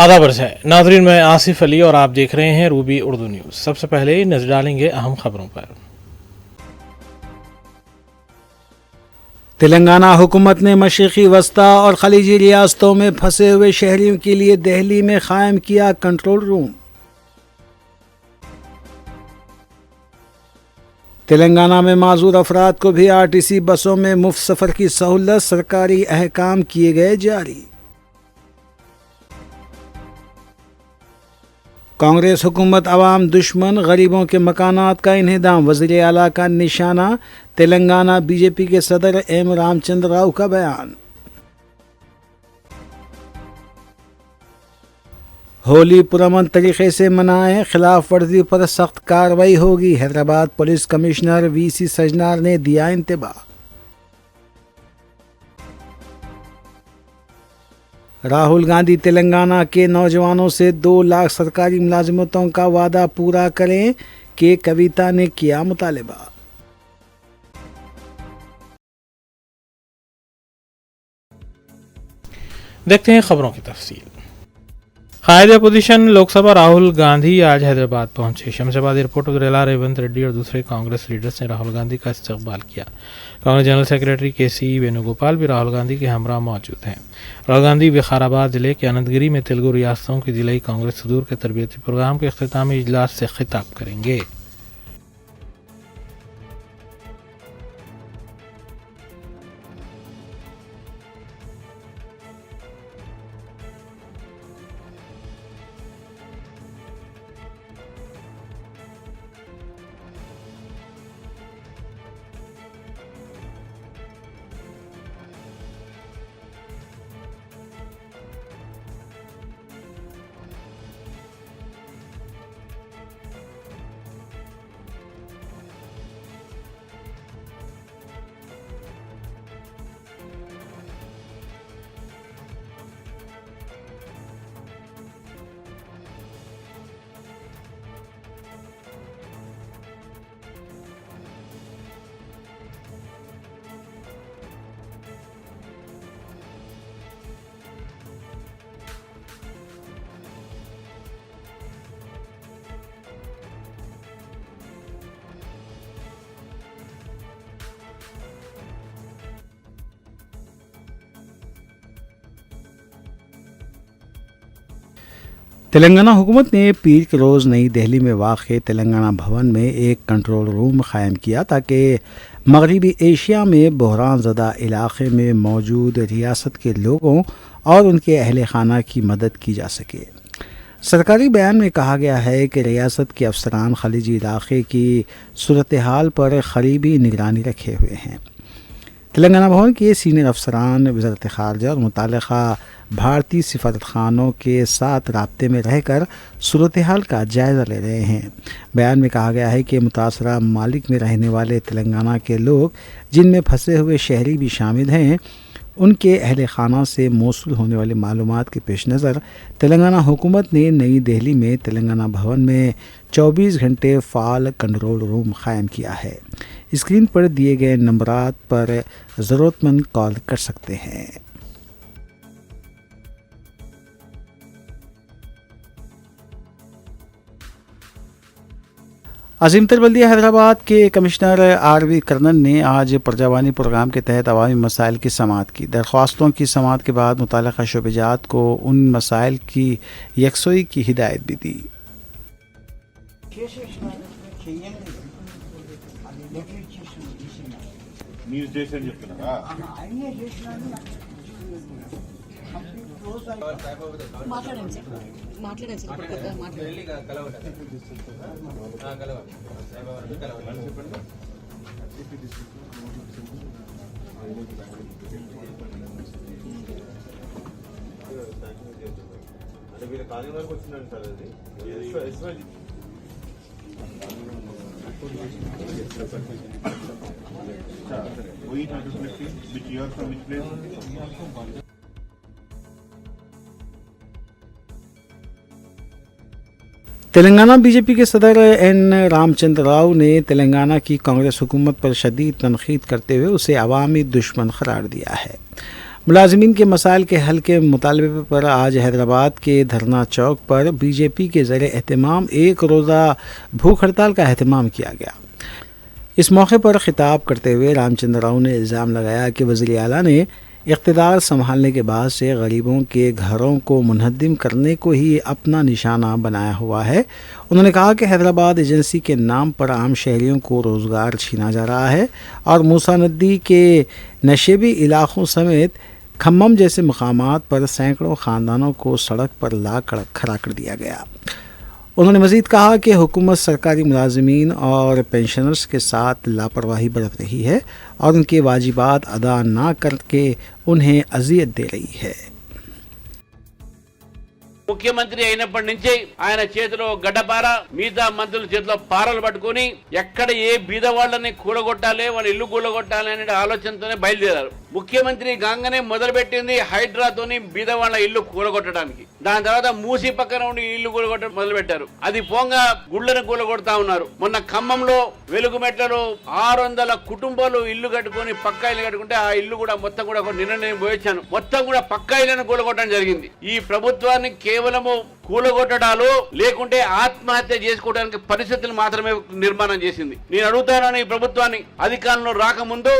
آداب عرض ہے ناظرین، میں آصف علی اور آپ دیکھ رہے ہیں روبی اردو نیوز۔ سب سے پہلے نظر ڈالیں گے اہم خبروں پر۔ تلنگانہ حکومت نے مشرقی وسطی اور خلیجی ریاستوں میں پھنسے ہوئے شہریوں کے لیے دہلی میں قائم کیا کنٹرول روم۔ تلنگانہ میں معذور افراد کو بھی RTC بسوں میں مفت سفر کی سہولت، سرکاری احکام کیے گئے جاری۔ کانگریس حکومت عوام دشمن، غریبوں کے مکانات کا انہدام وزیر اعلیٰ کا نشانہ، تلنگانہ BJP کے صدر M رام چندر راؤ کا بیان۔ ہولی پرامن طریقے سے منائیں، خلاف ورزی پر سخت کارروائی ہوگی، حیدرآباد پولیس کمشنر VC سجنار نے دیا انتباہ۔ راہل گاندھی تلنگانہ کے نوجوانوں سے 2 لاکھ سرکاری ملازمتوں کا وعدہ پورا کریں کہ کویتا نے کیا مطالبہ۔ دیکھتے ہیں خبروں کی تفصیل۔ قائد اپوزیشن لوک سبھا راہل گاندھی آج حیدرآباد پہنچے۔ شمس آباد ایئرپورٹ پر ریلا ریونت ریڈی اور دوسرے کانگریس لیڈرز نے راہل گاندھی کا استقبال کیا۔ کانگریس جنرل سیکرٹری KC وینوگوپال بھی راہل گاندھی کے ہمراہ موجود ہیں۔ راہل گاندھی وقار ضلع کے اننت گری میں تیلگو ریاستوں کی ضلعی کانگریس صدور کے تربیتی پروگرام کے اختتامی اجلاس سے خطاب کریں گے۔ تلنگانہ حکومت نے پیر کے روز نئی دہلی میں واقع تلنگانہ بھون میں ایک کنٹرول روم قائم کیا تاکہ مغربی ایشیا میں بحران زدہ علاقے میں موجود ریاست کے لوگوں اور ان کے اہل خانہ کی مدد کی جا سکے۔ سرکاری بیان میں کہا گیا ہے کہ ریاست کے افسران خلیجی علاقے کی صورتحال پر قریبی نگرانی رکھے ہوئے ہیں۔ تلنگانہ بھون کے سینئر افسران وزارت خارجہ اور متعلقہ بھارتی سفارتخانوں کے ساتھ رابطے میں رہ کر صورتحال کا جائزہ لے رہے ہیں۔ بیان میں کہا گیا ہے کہ متاثرہ ممالک میں رہنے والے تلنگانہ کے لوگ، جن میں پھنسے ہوئے شہری بھی شامل ہیں، ان کے اہل خانہ سے موصول ہونے والی معلومات کے پیش نظر تلنگانہ حکومت نے نئی دہلی میں تلنگانہ بھون میں 24 گھنٹے فعال کنٹرول روم قائم کیا ہے۔ اسکرین پر دیے گئے نمبرات پر ضرورت مند کال کر سکتے ہیں۔ عظیم تر بلدیہ حیدرآباد کے کمشنر RV کرنن نے آج پرجاوانی پروگرام کے تحت عوامی مسائل کی سماعت کی۔ درخواستوں کی سماعت کے بعد متعلقہ شعبہ جات کو ان مسائل کی یکسوئی کی ہدایت بھی دی۔ تلنگانہ BJP کے صدر N رام چندر راؤ نے تلنگانہ کی کانگریس حکومت پر شدید تنقید کرتے ہوئے اسے عوامی دشمن قرار دیا ہے۔ ملازمین کے مسائل کے حل کے مطالبے پر آج حیدرآباد کے دھرنا چوک پر بی جے پی کے زیر اہتمام ایک روزہ بھوک ہڑتال کا اہتمام کیا گیا۔ اس موقع پر خطاب کرتے ہوئے رام چندر راؤ نے الزام لگایا کہ وزیر اعلیٰ نے اقتدار سنبھالنے کے بعد سے غریبوں کے گھروں کو منہدم کرنے کو ہی اپنا نشانہ بنایا ہوا ہے۔ انہوں نے کہا کہ حیدرآباد ایجنسی کے نام پر عام شہریوں کو روزگار چھینا جا رہا ہے اور موسیٰ ندی کے نشیبی علاقوں سمیت کھمم جیسے مقامات پر سینکڑوں خاندانوں کو سڑک پر لا کر کھڑا کر دیا گیا۔ انہوں نے مزید کہا کہ حکومت سرکاری ملازمین اور پینشنرز کے ساتھ لاپرواہی برت رہی ہے اور ان کے واجبات ادا نہ کر کے انہیں اذیت دے رہی ہے۔ ముఖ్యమంత్రి అయినప్పటి నుంచి ఆయన చేతిలో గడ్డపార, మిగతా మంత్రుల చేతిలో పారలు పట్టుకుని ఎక్కడ ఏ బీద వాళ్ళని కూలగొట్టాలి, వాళ్ళ ఇల్లు కూలగొట్టాలి అనే ఆలోచనతోనే బయలుదేరారు. ముఖ్యమంత్రి గాంగనే మొదలుపెట్టింది హైడ్రాతోని బీద వాళ్ళ ఇల్లు కూలగొట్టడానికి. దాని తర్వాత మూసి పక్కన ఉండి ఇల్లు కూలగొట్టడం మొదలు పెట్టారు. అది పోంగా గుళ్ళను కూలగొడతా ఉన్నారు. మొన్న ఖమ్మంలో వెలుగుమెట్లలో 600 కుటుంబాలు ఇల్లు కట్టుకుని పక్కా ఇల్లు కట్టుకుంటే ఆ ఇల్లు కూడా మొత్తం కూడా నిన్న నేను పోయొచ్చాను. మొత్తం కూడా పక్కా ఇళ్లను కూలగొట్టడం జరిగింది. ఈ ప్రభుత్వాన్ని కేవలము కూలగొట్టడాలు లేకుంటే ఆత్మహత్య చేసుకోవడానికి పరిస్థితులు మాత్రమే నిర్మాణం చేసింది. నేను అడుగుతాను ఈ ప్రభుత్వాన్ని, అధికారంలో రాకముందు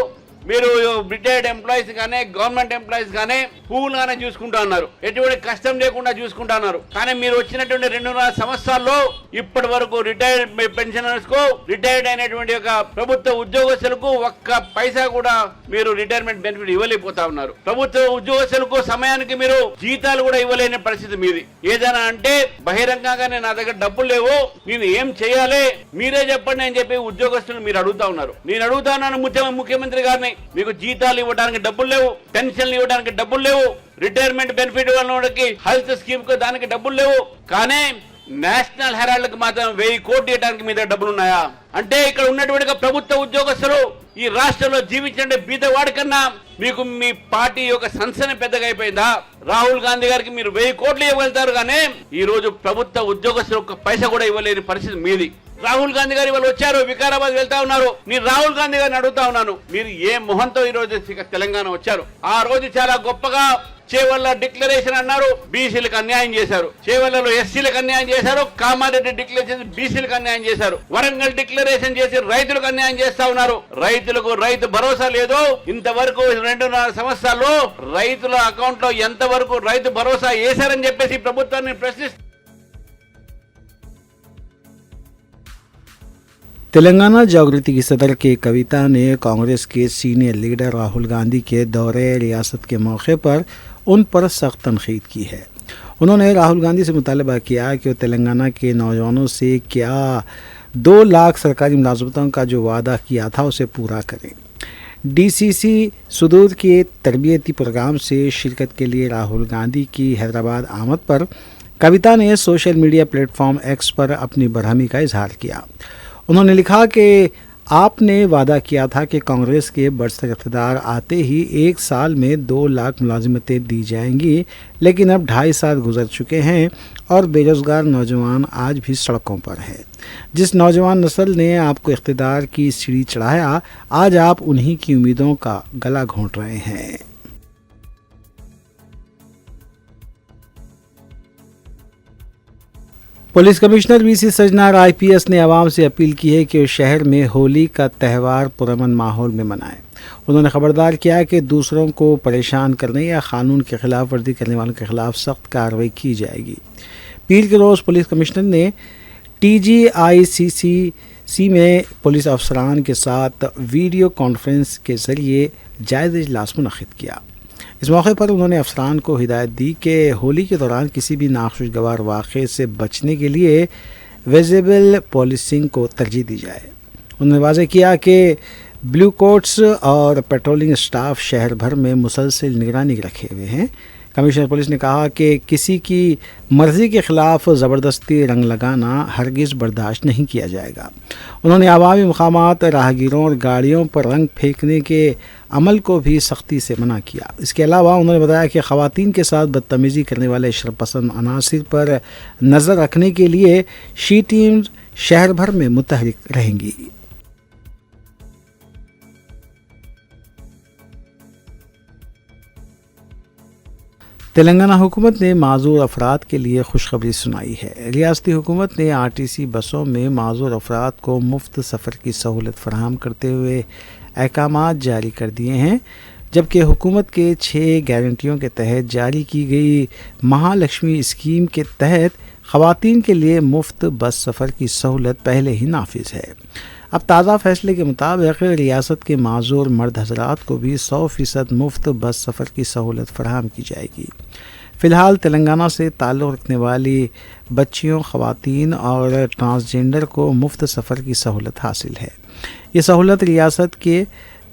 మీరు రిటైర్డ్ ఎంప్లాయీస్ గానే, గవర్నమెంట్ ఎంప్లాయీస్ గానే పువ్వులుగానే చూసుకుంటా ఉన్నారు, ఎటువంటి కష్టం లేకుండా చూసుకుంటా ఉన్నారు. కానీ మీరు వచ్చినటువంటి 2.5 సంవత్సరాల్లో ఇప్పటి వరకు రిటైర్డ్ పెన్షనర్స్ కు, రిటైర్డ్ అయినటువంటి ఒక ప్రభుత్వ ఉద్యోగస్తులకు ఒక్క పైసా కూడా మీరు రిటైర్మెంట్ బెనిఫిట్ ఇవ్వలేకపోతా ఉన్నారు. ప్రభుత్వ ఉద్యోగస్తులకు సమయానికి మీరు జీతాలు కూడా ఇవ్వలేని పరిస్థితి మీది. ఏదైనా అంటే బహిరంగంగానే నా దగ్గర డబ్బులు లేవు, నేను ఏం చేయాలి మీరే చెప్పండి అని చెప్పి ఉద్యోగస్తులు మీరు అడుగుతా ఉన్నారు. నేను అడుగుతా ఉన్నాను ముఖ్యమంత్రి గారిని, మీకు జీతాలు ఇవ్వడానికి డబ్బులు లేవు, పెన్షన్లు ఇవ్వడానికి డబ్బులు లేవు, రిటైర్మెంట్ బెనిఫిట్ వాళ్ళకి హెల్త్ స్కీమ్ కు దానికి డబ్బులు లేవు, కానీ నేషనల్ హెరాల్డ్ కు మాత్రం 1000 కోట్లు ఇవ్వడానికి మీ దగ్గర డబ్బులు ఉన్నాయా? అంటే ఇక్కడ ఉన్నటువంటి ప్రభుత్వ ఉద్యోగస్తులు ఈ రాష్ట్రంలో జీవించే బీదవాడి కన్నా మీకు మీ పార్టీ యొక్క సంస్థనే పెద్దగా అయిపోయిందా? రాహుల్ గాంధీ గారికి మీరు 1000 కోట్లు ఇవ్వగలుగుతారు, కానీ ఈ రోజు ప్రభుత్వ ఉద్యోగస్తులు ఒక్క పైసా కూడా ఇవ్వలేని పరిస్థితి మీది. రాహుల్ గాంధీ గారు వాళ్ళు వచ్చారు, వికారాబాద్ వెళ్తా ఉన్నారు. నేను రాహుల్ గాంధీ గారిని అడుగుతా ఉన్నాను, మీరు ఏ మొహంతో ఈ రోజు తెలంగాణ వచ్చారు? ఆ రోజు చాలా గొప్పగా చేవల్ల డిక్లరేషన్ అన్నారు, బీసీలకు అన్యాయం చేశారు. చేవల్లలో ఎస్సీలకు అన్యాయం చేశారు, కామారెడ్డి డిక్లరేషన్ బీసీలకు అన్యాయం చేశారు, వరంగల్ డిక్లరేషన్ చేసి రైతులకు అన్యాయం చేస్తా ఉన్నారు. రైతులకు రైతు భరోసా లేదు. ఇంతవరకు 2.5 సంవత్సరాల్లో రైతుల అకౌంట్ లో ఎంతవరకు రైతు భరోసా వేశారని చెప్పేసి ప్రభుత్వాన్ని ప్రశ్నిస్తారు. تلنگانہ جاگرتی کی صدر کے کویتا نے کانگریس کے سینئر لیڈر راہل گاندھی کے دورے ریاست کے موقع پر ان پر سخت تنقید کی ہے۔ انہوں نے راہل گاندھی سے مطالبہ کیا کہ وہ تلنگانہ کے نوجوانوں سے کیا 2 لاکھ سرکاری ملازمتوں کا جو وعدہ کیا تھا اسے پورا کریں۔ ڈی سی سی صدور کے تربیتی پروگرام سے شرکت کے لیے راہل گاندھی کی حیدرآباد آمد پر کویتا نے social media platform X پر اپنی برہمی کا اظہار کیا۔ انہوں نے لکھا کہ آپ نے وعدہ کیا تھا کہ کانگریس کے برسر اقتدار آتے ہی 1 سال میں 2 لاکھ ملازمتیں دی جائیں گی، لیکن اب 2.5 سال گزر چکے ہیں اور بے روزگار نوجوان آج بھی سڑکوں پر ہے۔ جس نوجوان نسل نے آپ کو اقتدار کی سیڑھی چڑھایا، آج آپ انہی کی امیدوں کا گلا گھونٹ رہے ہیں۔ پولیس کمشنر وی سی سجنار آئی پی ایس نے عوام سے اپیل کی ہے کہ وہ شہر میں ہولی کا تہوار پرامن ماحول میں منائیں۔ انہوں نے خبردار کیا کہ دوسروں کو پریشان کرنے یا قانون کی خلاف ورزی کرنے والوں کے خلاف سخت کارروائی کی جائے گی۔ پیر کے روز پولیس کمشنر نے ٹی جی آئی سی میں پولیس افسران کے ساتھ ویڈیو کانفرنس کے ذریعے جائزہ اجلاس منعقد کیا۔ اس موقع پر انہوں نے افسران کو ہدایت دی کہ ہولی کے دوران کسی بھی ناخوشگوار واقعے سے بچنے کے لیے ویزیبل پولیسنگ کو ترجیح دی جائے۔ انہوں نے واضح کیا کہ بلیو کوٹس اور پیٹرولنگ اسٹاف شہر بھر میں مسلسل نگرانی رکھے ہوئے ہیں۔ کمشنر پولیس نے کہا کہ کسی کی مرضی کے خلاف زبردستی رنگ لگانا ہرگز برداشت نہیں کیا جائے گا۔ انہوں نے عوامی مقامات، راہگیروں اور گاڑیوں پر رنگ پھینکنے کے عمل کو بھی سختی سے منع کیا۔ اس کے علاوہ انہوں نے بتایا کہ خواتین کے ساتھ بدتمیزی کرنے والے شرپسند عناصر پر نظر رکھنے کے لیے شی ٹیمز شہر بھر میں متحرک رہیں گی۔ تلنگانہ حکومت نے معذور افراد کے لیے خوشخبری سنائی ہے۔ ریاستی حکومت نے RTC بسوں میں معذور افراد کو مفت سفر کی سہولت فراہم کرتے ہوئے احکامات جاری کر دیے ہیں، جبکہ حکومت کے 6 گارنٹیوں کے تحت جاری کی گئی مہالکشمی اسکیم کے تحت خواتین کے لیے مفت بس سفر کی سہولت پہلے ہی نافذ ہے۔ اب تازہ فیصلے کے مطابق ریاست کے معذور مرد حضرات کو بھی 100% مفت بس سفر کی سہولت فراہم کی جائے گی۔ فی الحال تلنگانہ سے تعلق رکھنے والی بچیوں، خواتین اور ٹرانسجینڈر کو مفت سفر کی سہولت حاصل ہے۔ یہ سہولت ریاست کے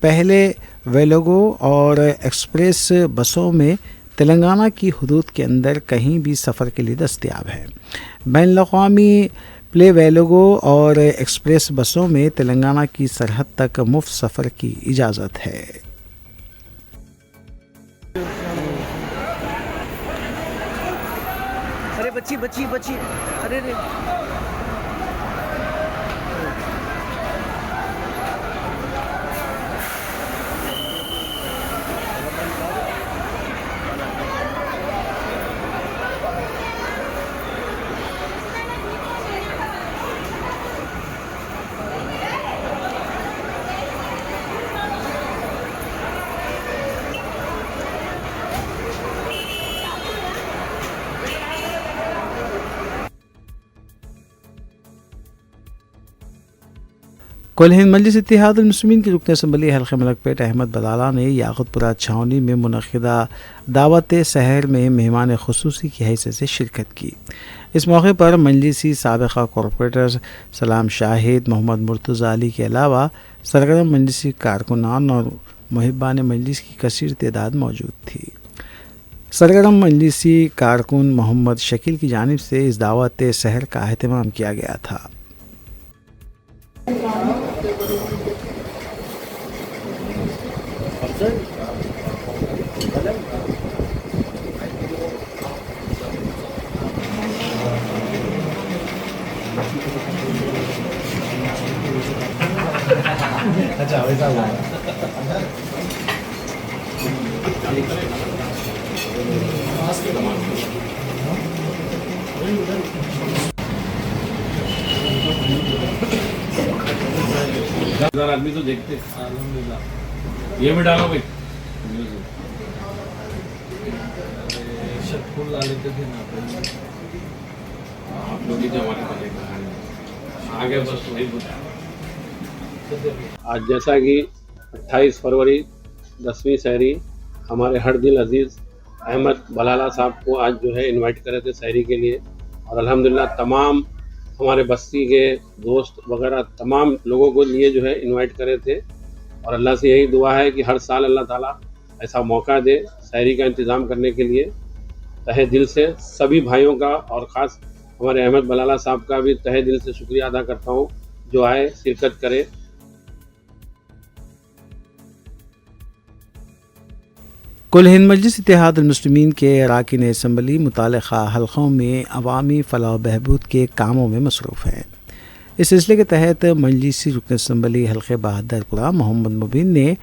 پہلے ویلوگو اور ایکسپریس بسوں میں تلنگانہ کی حدود کے اندر کہیں بھی سفر کے لیے دستیاب ہے۔ بین الاقوامی پلے ویلوگو اور ایکسپریس بسوں میں تلنگانہ کی سرحد تک مفت سفر کی اجازت ہے۔ ارے بچی ارے کل ہند مجلس اتحاد المسلمین کی رکن اسمبلی حلقہ ملک پیٹ احمد بلالہ نے یاقوت پورہ چھاؤنی میں منعقدہ دعوت سحر میں مہمان خصوصی کی حیثیت سے شرکت کی۔ اس موقع پر مجلسی سابقہ کارپوریٹر سلام شاہد، محمد مرتضی علی کے علاوہ سرگرم مجلسی کارکنان اور محبان مجلس کی کثیر تعداد موجود تھی۔ سرگرم مجلسی کارکن محمد شکیل کی جانب سے اس دعوت سحر کا اہتمام کیا گیا تھا۔ آدمی تو دیکھتے یہ بھی ڈالو بھائی آپ لوگ ہی جو ہمارے پاس آگے بس وہی آج جیسا کہ 28 فروری 10ویں سحری ہمارے ہر دل عزیز احمد بلالہ صاحب کو آج جو ہے انوائٹ کرے تھے سحری کے لیے، اور الحمدللہ تمام ہمارے بستی کے دوست وغیرہ تمام لوگوں کو لیے جو ہے انوائٹ کرے تھے، اور اللہ سے یہی دعا ہے کہ ہر سال اللہ تعالیٰ ایسا موقع دے سحری کا انتظام کرنے کے لیے۔ تہہ دل سے سبھی بھائیوں کا اور خاص ہمارے احمد بلالہ صاحب کا بھی تہہ دل سے شکریہ ادا کرتا ہوں جو آئے شرکت کرے۔ کل ہند مجلس اتحاد المسلمین کے اراکین اسمبلی متعلقہ حلقوں میں عوامی فلاح و بہبود کے کاموں میں مصروف ہیں۔ اس سلسلے کے تحت مجلسی رکن اسمبلی حلقہ بہادر پورہ محمد مبین نے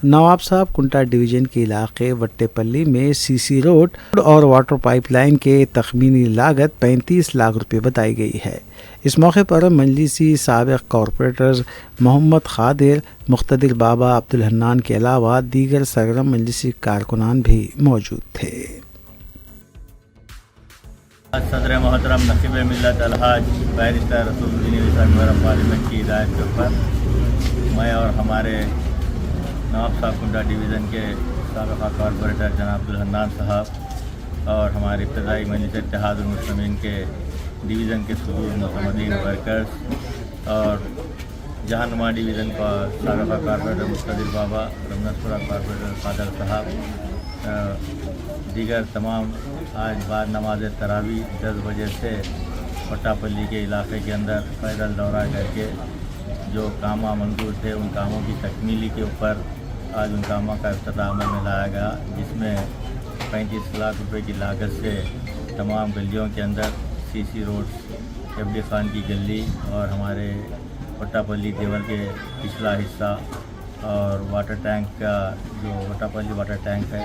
نواب صاحب کنٹا ڈویژن کے علاقے وٹے پلی میں CC روڈ اور واٹر پائپ لائن کے تخمینی لاگت 35 لاکھ روپے بتائی گئی ہے۔ اس موقع پر مجلسی سابق کارپوریٹرز محمد خادر، مقتدر بابا، عبدالحنان کے علاوہ دیگر سرگرم مجلسی کارکنان بھی موجود تھے۔ صدر محترم نقیب ملت الحاج بیرسٹر رسول الدین عیسیٰ ممبر پارلیمنٹ کی ہدایت کے اوپر میں اور ہمارے نواب صاحب کنڈا ڈویژن کے سابقہ کارپوریٹر جناب عبدالحنان صاحب اور ہمارے ابتدائی مجلس اتحاد المسلمین کے ڈویژن کے صدور معتمدین ورکرز اور جہانما ڈویژن کا سابقہ کارپوریٹر مقتدر بابا، رمنتپورہ کارپوریٹر قادر صاحب، دیگر تمام آج بعد نماز تراویح 10 بجے سے وٹا پلی کے علاقے کے اندر پیدل دورہ کر کے جو کامہ منظور تھے ان کاموں کی تکمیلی کے اوپر آج ان کاموں کا افتتاح عمل میں لایا گیا، جس میں 35 لاکھ روپے کی لاگت سے تمام گلیوں کے اندر CC روڈ، FD خان کی گلی اور ہمارے وٹا پلی دیور کے پچھلا حصہ اور واٹر ٹینک کا جو وٹا پلی واٹر ٹینک ہے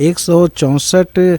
164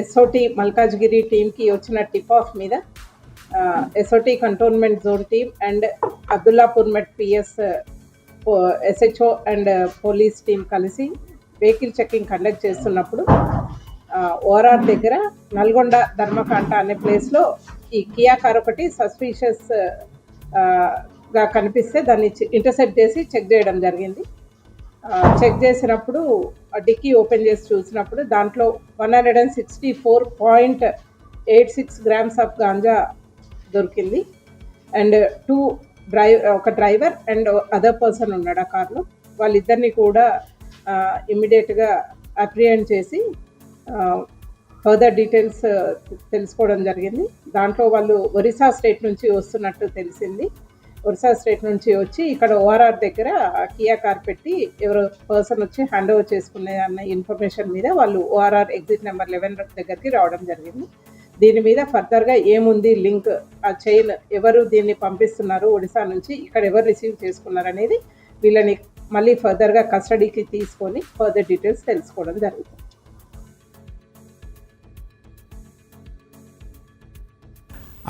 ఎస్ఓటి మల్కాజ్గిరి టీంకి వచ్చిన టిప్ ఆఫ్ మీద SOT cantonment zone team and Abdullapur met PS SHO and police team కలిసి వెహికల్ చెకింగ్ కండక్ట్ చేస్తున్నప్పుడు ఓఆర్ఆర్ దగ్గర నల్గొండ ధర్మకాంట అనే ప్లేస్లో ఈ కియా కార్ ఒకటి సస్పీషియస్ గా కనిపిస్తే దాన్ని ఇంటర్సెప్ట్ చేసి చెక్ చేయడం జరిగింది. చెక్ చేసినప్పుడు డిక్కీ ఓపెన్ చేసి చూసినప్పుడు దాంట్లో 164.86 గ్రామ్స్ ఆఫ్ గాంజా దొరికింది. అండ్ ఒక డ్రైవర్ అండ్ అదర్ పర్సన్ ఉన్నాడు ఆ కార్లో. వాళ్ళిద్దరిని కూడా ఇమ్మీడియట్గా అప్రిహెండ్ చేసి ఫర్దర్ డీటెయిల్స్ తెలుసుకోవడం జరిగింది. దాంట్లో వాళ్ళు ఒరిస్సా స్టేట్ నుంచి వస్తున్నట్టు తెలిసింది. ఒరిస్సా స్టేట్ నుంచి వచ్చి ఇక్కడ ఓఆర్ఆర్ దగ్గర కియా కార్ పెట్టి ఎవరో పర్సన్ వచ్చి హ్యాండ్ ఓవర్ చేసుకునే అన్న ఇన్ఫర్మేషన్ మీద వాళ్ళు ఓఆర్ఆర్ ఎగ్జిట్ నెంబర్ 11 దగ్గరికి రావడం జరిగింది. దీని మీద ఫర్దర్గా ఏముంది లింక్, ఆ చైన్ ఎవరు దీన్ని పంపిస్తున్నారు ఒడిశా నుంచి, ఇక్కడ ఎవరు రిసీవ్ చేసుకున్నారు అనేది వీళ్ళని మళ్ళీ ఫర్దర్గా కస్టడీకి తీసుకొని ఫర్దర్ డీటెయిల్స్ తెలుసుకోవడం జరుగుతుంది.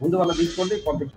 ముందు వాళ్ళ తీసుకోండి పంపించండి.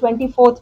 24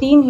3